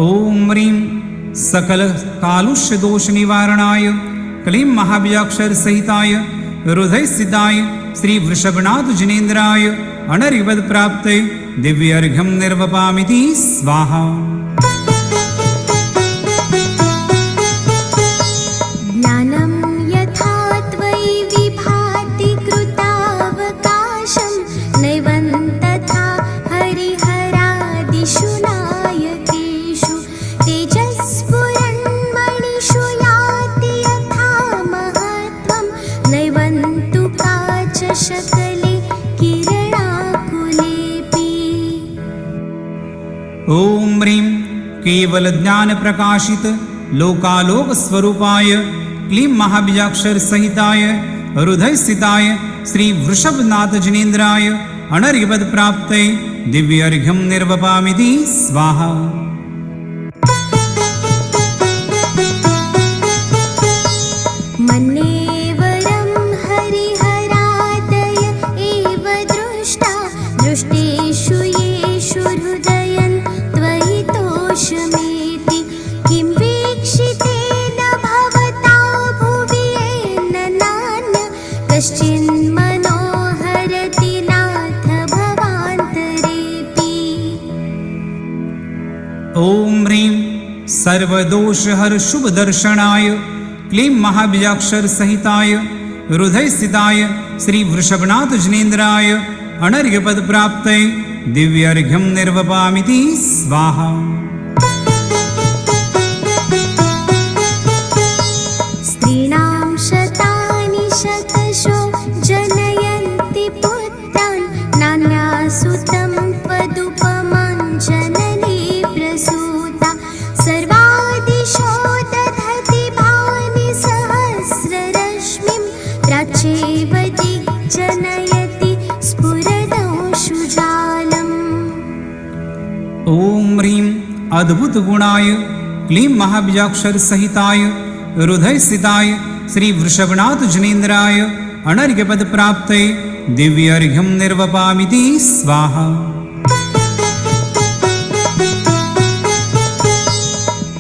ओम ह्रीं सकल कालुष्य दोष निवारणाय क्लीं महाबीजाक्षर सहिताय हृदय स्थिताय श्री वृषभनाथ जिनेन्द्राय अनर्घ्यपद प्राप्ते दिव्यार्घ्यं निर्वपामिति स्वाहा। ज्ञानं यथा त्वयि विभाति कृतावकाशं नैवं तथा हरिहरादिषु नायकेषु तेजस्फुरन्मणिषु याति यथा महत्त्वं नैवं तु काचशकले किरणाकुलेऽपि। ओम ह्रीं केवल ज्ञान प्रकाशित लोकालोक स्वरूपाय क्लीं महाबीजाक्षर सहिताय हृदय स्थिताय श्री वृषभनाथ जिनेन्द्राय अनर्घ्यपद प्राप्ते दिव्यार्घ्यं निर्वपामिति स्वाहा। मन्येवरं हरिहरादय एव दृष्टा दृष्टेषु येषु हृदयं त्वयि तोषमेति किं वीक्षितेन भवता भुवि येन नान्य कश्चिन्मनोहरति नाथ भवान्तरेऽपि। ओम ह्रीं सर्वदोषहर शुभ दर्शनाय क्लीं महाबीजाक्षर सहिताय हृदय स्थिताय श्री वृषभनाथ जिनेन्द्राय अनर्घ्यपद प्राप्ते दिव्यार्घ्यं निर्वपामिति स्वाहा। स्त्रीणां शतानि शतशो जनयन्ति पुत्रान् नान्यासुतं त्वदुपमां जननी प्रसूता सर्वादिशो दधति भानि सहस्ररश्मिं प्राच्येव दिग्जनयति स्फुरदंशुजालम्। ओम ह्रीं अद्भुत गुणाय क्लीं महाबीजाक्षर सहिताय हृदय स्थिताय श्री वृषभनाथ जिनेन्द्राय अनर्घ्यपद प्राप्ते दिव्यार्घ्यं निर्वपामिति स्वाहा।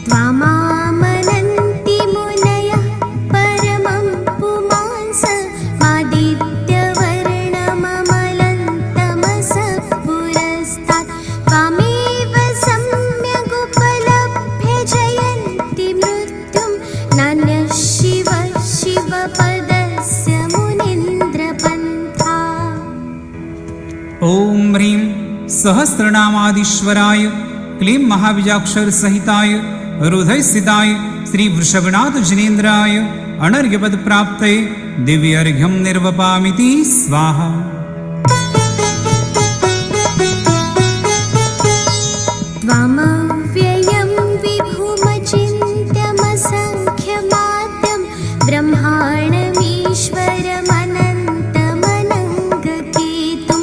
त्वामामनन्ति मुनयः परमं पुमांस मादित्यवर्णममलं तमसः पुरस्तात् त्वामेव सम्यगुपलभ्य जयन्ति मृत्युं नान्यः शिव शिवपदस्य मुनीन्द्रपन्था। ओम ह्रीं सहस्रनामाधीश्वराय क्लीं महाबीजाक्षर सहिताय हृदय स्थिताय श्री वृषभनाथ जिनेन्द्राय अनर्घ्यपद प्राप्ते दिव्यार्घ्यं निर्वपामिति स्वाहा। त्वामव्ययं विभुमचिन्त्यमसङ्ख्यमाद्यं ब्रह्माण्डमीश्वरमनन्तमनङ्गकेतुं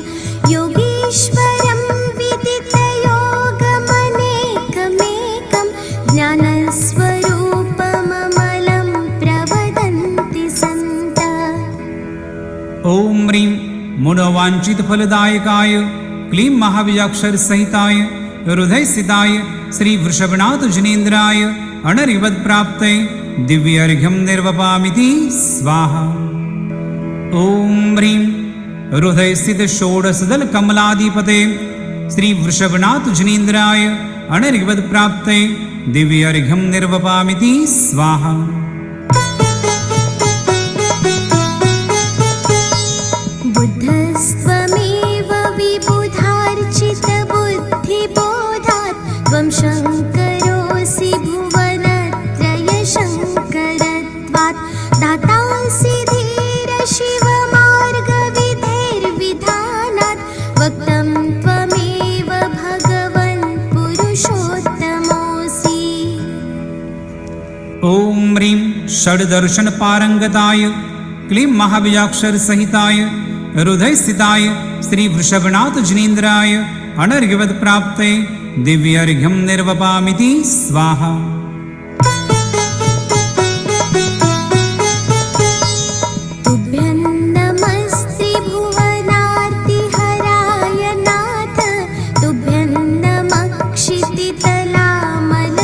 योगीश्वरं विदितयोगमनेकमेकं ज्ञानस्वरूपममलं प्रवदन्ति सन्तः। ओम ह्रीं मनोवांछित फलदायकाय क्लीं महाबीजाक्षर सहिताय हृदय स्थिताय श्री वृषभनाथ जिनेन्द्राय अनर्घ्यपद प्राप्ते दिव्यार्घ्यं निर्वपामिति स्वाहा। ओम ह्रीं हृदय स्थित षोडशदल कमलाधिपते श्री वृषभनाथ जिनेन्द्राय अनर्घ्यपद प्राप्ते दिव्यार्घ्यं निर्वपामिति स्वाहा। बुद्धस्त्वमेव विबुधार्चितबुद्धिबोधात् त्वं शङ्करोऽसि भुवनत्रयशङ्करत्वात् दातासि धीरशिवमार्गविधेर्विधानात् वक्तं त्वमेव भगवन् पुरुषोत्तमोऽसि। ओम ह्रीं षड्दर्शन पारंगताय क्लीं महाबीजाक्षर सहिताय हृदय स्थिताय श्री वृषभनाथ जिनेन्द्राय अनर्घ्यपद प्राप्ते दिव्यार्घ्यं निर्वपामिति स्वाहा। तुभ्यं नमस्ते भुवनार्तिहराय नाथ तुभ्यं नमः क्षितितलामल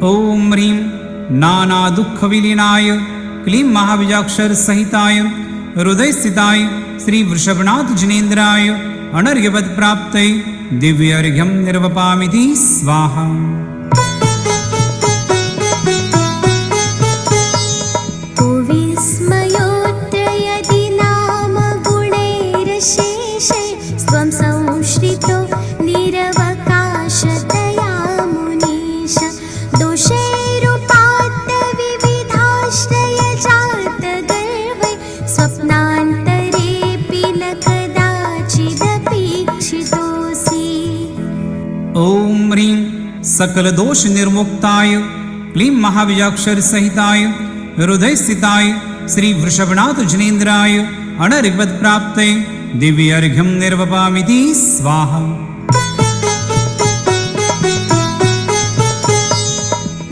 ॐ ह्रीं नानादुःखविलीनाय क्लीं महाबीजाक्षर सहिताय हृदयस्थिताय श्री वृषभनाथ जिनेन्द्राय अनर्घ्यपद प्राप्तये दिव्यार्घ्यं निर्वपामिति स्वाहा। स्वं संश्रितो निरवकाशतया मुनीश दोषैरुपात्तविविधाश्रय जातगर्वै स्वप्नान्तरेऽपि न कदाचिदपेक्षितोऽसि। ॐ ह्रीं सकलदोष निर्मुक्ताय क्लीं महाबीजाक्षर सहिताय हृदयस्थिताय श्री वृषभनाथ जिनेन्द्राय अनर्घ्यपद प्राप्तये दिव्यार्घ्यं निर्वपामिति स्वाहा।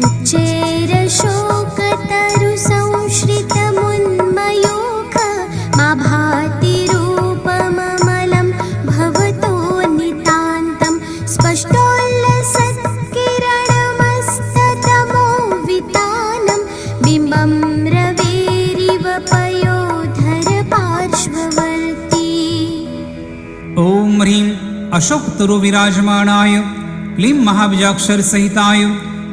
उच्चैरशोकतरुसंश्रितमुन्मयूख मा भाति रूपममलं भवतो नितान्तं स्पष्टोल्लसत्किरणमस्ततमो वितानं बिम्बं रवेरिव पयोधर पार्श्ववर्ती। ॐ ह्रीं अशोक तरु विराजमानाय क्लीं महाबीजाक्षर सहिताय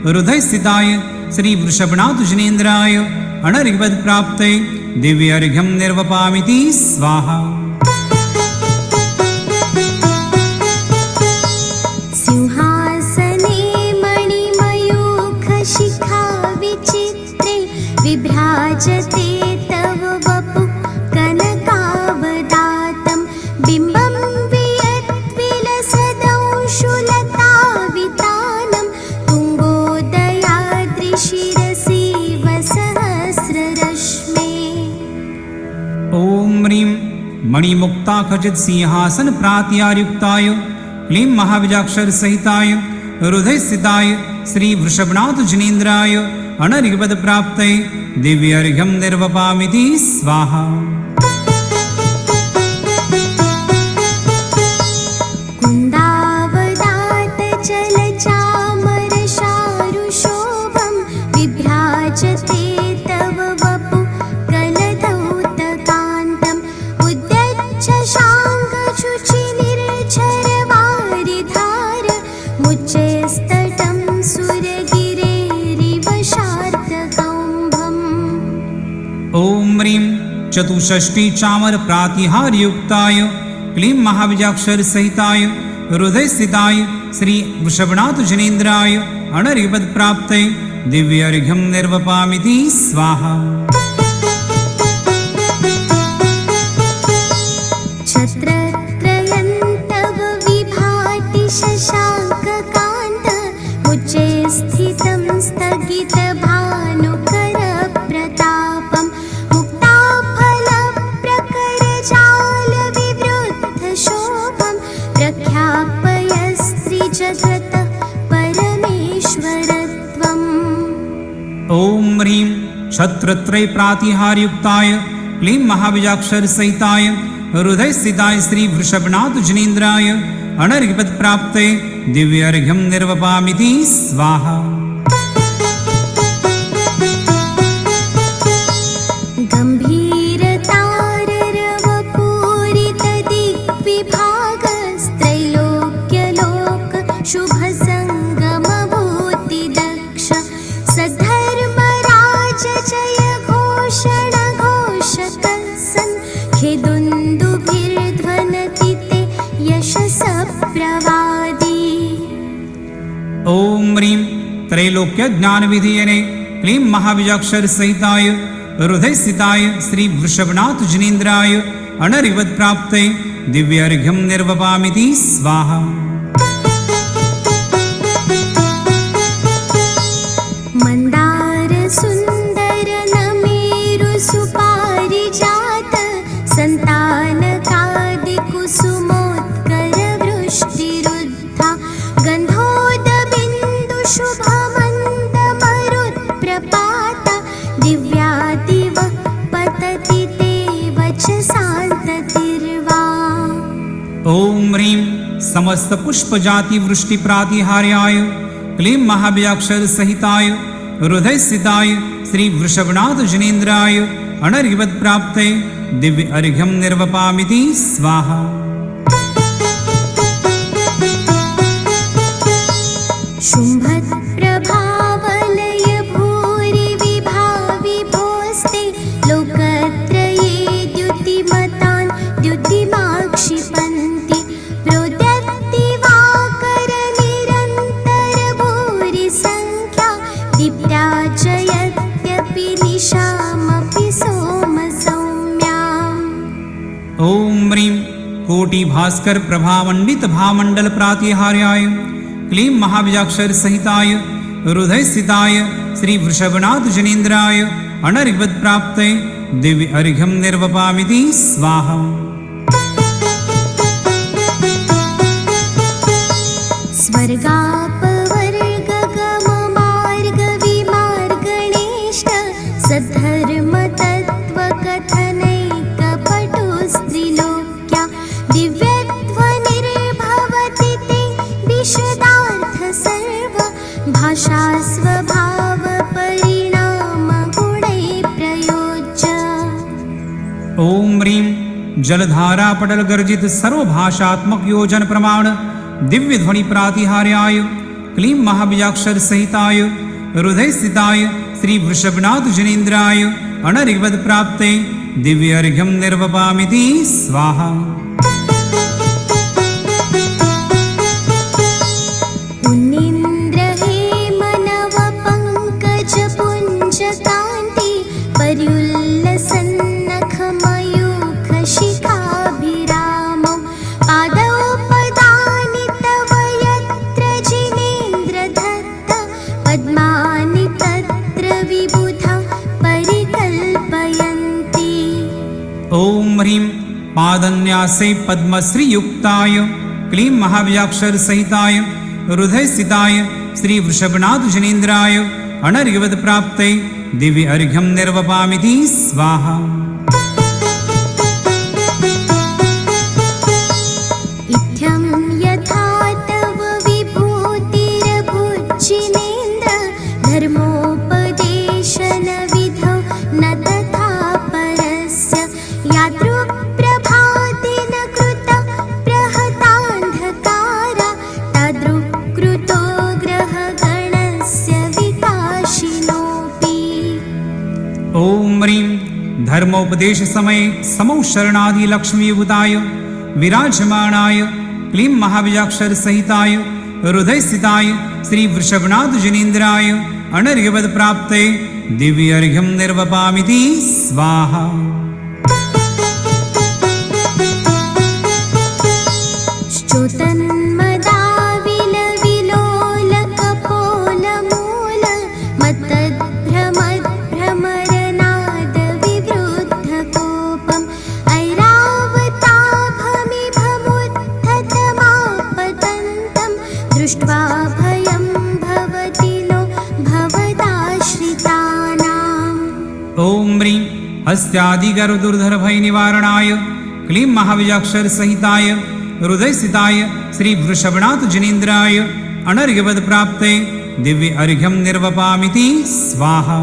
हृदयस्थिताय श्री वृषभनाथ जिनेन्द्राय अनर्घ्यपद प्राप्तये दिव्यार्घ्यं निर्वपामिति स्वाहा। सिंहासने मणिमयूखशिखा विचित्रे विभ्राजते तव वपु कनकावदातं बिम्बं वियद्विलसदंशुलतावितानं तुङ्गोदयाद्रिशिरसि वसहस्ररश्मे। ॐ ह्रीं मणिमुक्ता खचित सिंहासन प्रात्यायुक्ताय क्लीं महाबीजाक्षर सहिताय हृदयस्थिताय श्री वृषभनाथ जिनेन्द्राय अनर्घ्यपद प्राप्तये दिव्यार्घ्यं निर्वपामिति स्वाहा। कुन्दावदातचलचामरशारुशोभं विभ्राजते तव वपु कलधौतकान्तम् उद्यच्छ शाङ्गशुचिनिर्झरवारिधार मुच्चैस्तटं सुरगिरेरिव शार्दकौम्भम्। ॐ ह्रीं चतुष्षष्टि चामर प्रातिहार्युक्ताय क्लीं महाबीजाक्षर सहिताय हृदयस्थिताय श्री वृषभनाथ जिनेन्द्राय अनर्घ्यपद प्राप्तये दिव्यार्घ्यं निर्वपामिति स्वाहा। छत्रत्रयन्तव विभाति शशाङ्ककान्त उच्चे स्थितं स्थगितभानुकरप्रतापं मुक्ताफलप्रकरजालविवृद्धशोभं प्रख्यापयस्त्रिजगत परमेश्वरत्वम्। ॐ ह्रीं छत्रत्रय प्रातिहार्युक्ताय क्लीं महाबीजाक्षर सहिताय हृदयस्थिताय श्री वृषभनाथ जिनेन्द्राय अनर्घ्यपद प्राप्तये दिव्यार्घ्यं निर्वपामिति स्वाहा। गम्भीरताररवपूरितदिग्विभागस्त्रैलोक्यलोक शुभसङ्गमभूतिदक्ष सद्धर्मराज जय घोषण घोषकसन् खेदुन्दुभिर्ध्वनति ते यशसप्रवादी। ॐ ह्रीं त्रैलोक्य ज्ञान विधीयने क्लीं महाबीजाक्षर सहिताय हृदयस्थिताय श्री वृषभनाथ जिनेन्द्राय अनर्घ्यपद प्राप्तये दिव्यार्घ्यं निर्वपामिति स्वाहा। मन्दार सुन्दर नमेरु सुपारिजात सन्तानकादिकुसुमोत्कर वृष्टिरुद्धा गन्धोदबिन्दु शुभमन्दमरुत्प्रपात दिव्यादिव पतति ते वचसान्ततिर्वा। ॐ ह्रीं समस्त पुष्प जाति वृष्टि प्रातिहार्याय क्लीं महाबीजाक्षर सहिताय हृदय स्थिताय श्री वृषभनाथ जनेन्द्राय अनर्घ्यवत् प्राप्ते दिव्य अर्घ्यं निर्वपामिति स्वाहा। शुम्भप्रभावलय भूरि विभाविभोस्ते लोकत्रये द्युतिमतान् द्युतिमाक्षिपन्ति प्रोद्यत्तिवाकरनिरन्तर भूरि संख्या दीप्त्या जयत्यपि निशामपि सोमसौम्याम्। ॐ ह्रीं कोटि भास्कर प्रभामण्डित भामण्डल प्रातिहार्याय क्लीं महाबीजाक्षर सहिताय हृदय स्थिताय श्री वृषभनाथ जनेन्द्राय अनर्घ्यवत् प्राप्ते दिव्य अर्घ्यं निर्वपामिति स्वाहा। स्वर्गापवर्गगममार्गविमार्गणेष्ट सद्धर्मतत्त्वकथनैकपटुस्त्रिलोक्या दिव्यध्वनिर्भवति ते विशदार्थ सर्व भाषा स्वभाव परिणाम गुणै प्रयोज्य। ॐ ह्रीं जलधारा पटल गर्जित सर्वभाषात्मक योजन प्रमाण दिव्य ध्वनि प्रातिहार्याय क्लीं महाबीजाक्षर सहिताय हृदय स्थिताय श्री वृषभनाथ जनेन्द्राय अनर्घ्यवत् प्राप्ते दिव्य अर्घ्यं निर्वपामिति स्वाहा। पुण्येन्द्रहेमनवपङ्कजपुञ्जकान्ति पर्युल्लसन्नखमयूखशिखाभिरामौ पादौ पदानि तव यत्र जिनेन्द्रदत्त पद्मानि तत्र विबुधा परिकल्पयन्ति। ॐ ह्रीं पादन्यासे पद्मश्रीयुक्ताय क्लीं महाबीजाक्षर सहिताय हृदय स्थिताय श्री वृषभनाथ जनेन्द्राय अनर्घ्यवत् प्राप्ते दिव्य अर्घ्यं निर्वपामिति स्वाहा। इत्थं यथा तव विभूतिरभुज्जिनेन्द्र धर्मोपदेशनविधौ न तथा परस्य यादृक्प्रभातेन कृत प्रहतान्धकारा तादृक्कृतो ग्रहगणस्य विकाशिनोऽपि। ॐ ह्रीं धर्मोपदेश समये समौ शरणादि लक्ष्मीयुताय विराजमाणाय क्लीं महाबीजाक्षर सहिताय हृदय स्थिताय श्री वृषभनाथ जनेन्द्राय अनर्घ्यवत् प्राप्ते दिव्य अर्घ्यं निर्वपामिति स्वाहा। च्युतन्मदाविलविलोलकपोलमूल मत्तद्भ्रमद्भ्रमरनादविवृद्धकोपम् ऐरावताभमिभमुत्थतमापतन्तं दृष्ट्वा भयं भवति नो भवदाश्रितानाम्। ॐ ह्रीं हस्त्यादिगरुदुर्धर भय निवारणाय क्लीं महाबीजाक्षर सहिताय हृदय स्थिताय श्री वृषभनाथ जनेन्द्राय अनर्घ्यवत् प्राप्ते दिव्य अर्घ्यं निर्वपामिति स्वाहा।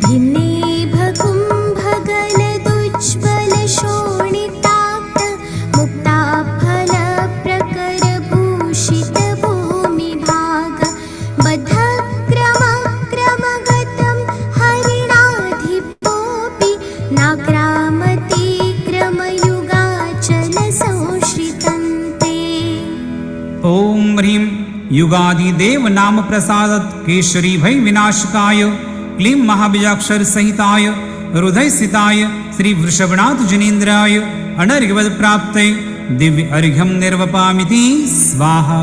भिन्नेभकुम्भगलदुज्ज्वलशोणिताक्त मुक्ताफलप्रकरभूषितभूमिभाग बद्धक्रमक्रमगतं हरिणाधिपोऽपि नाक्रामति क्रमयुगाचलसंश्रितन्ते। ॐ ह्रीं युगादिदेव नाम प्रसादत केशरी भय विनाशकाय क्लीं महाबीजाक्षर सहिताय हृदय स्थिताय श्री वृषभनाथ जनेन्द्राय अनर्घ्यवत् प्राप्ते दिव्य अर्घ्यं निर्वपामिति स्वाहा।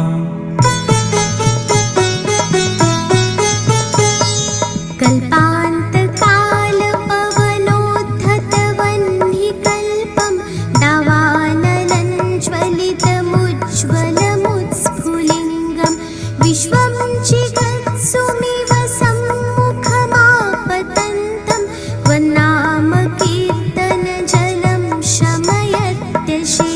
कल्पान्तकालपवनोद्धतवह्निकल्पं दावानलञ्ज्वलितमुज्ज्वलमुत्स्फुलिङ्गं विश्वं जिगत्सुमिव सम्मुखमापतन्तं त्वन्नाम कीर्तनजलं शमयत्यशेषम्।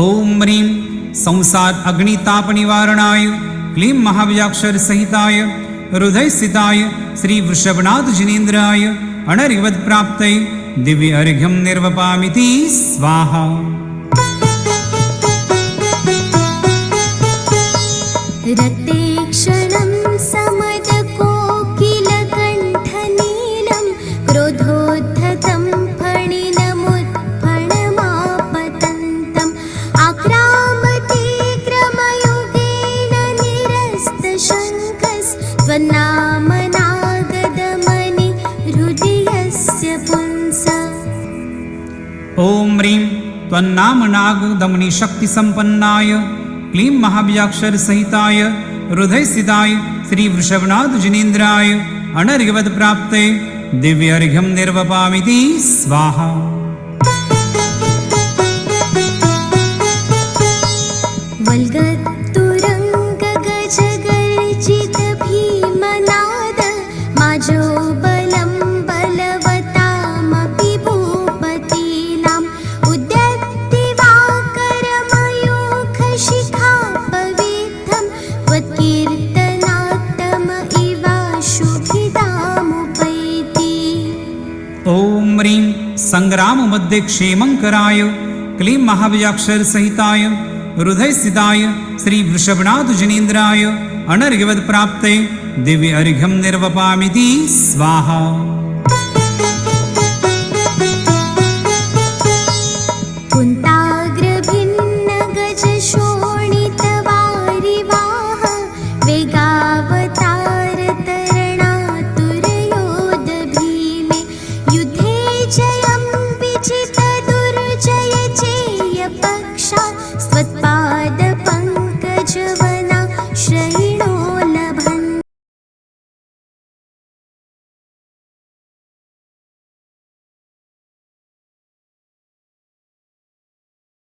ॐ ह्रीं संसार अग्निताप निवारणाय क्लीं महाबीजाक्षर सहिताय हृदयस्थिताय श्री वृषभनाथ जिनेन्द्राय अनर्घ्यवत् प्राप्तये दिव्य अर्घ्यं निर्वपामिति स्वाहा। रक्ते क्षणं समदकोकिलकण्ठनीलं क्रोधोद्धतं फणिनमुत्फणमापतन्तम् आक्रामते क्रमयोगेन निरस्तशङ्कस्त्वन्नामनागदमनि हृदयस्य पुंस। ॐ ह्रीं त्वन्नामनागदमनि शक्तिसम्पन्नाय क्लीं महाबीजाक्षर सहिताय हृदयस्थिताय श्री वृषभनाथ जिनेन्द्राय अनर्घ्यवत् प्राप्तये दिव्य अर्घ्यं निर्वपामिति स्वाहा। वल्गतुरङ्गगजगर्जित भीमनाद माजो बलं बलवतामपि भूपतीनाम् उद्यत्तिवाकरमयूखशिखापविद्धं त्वत्कीर्तनात्तम इवाशुभिदामुपैति। ॐ ह्रीं संग्राममध्ये क्षेमङ्कराय क्लीं महाबीजाक्षर सहिताय हृदयस्थिताय श्री वृषभनाथ जिनेन्द्राय अनर्घ्यवत् प्राप्तये दिव्य अर्घ्यं निर्वपामिति स्वाहा।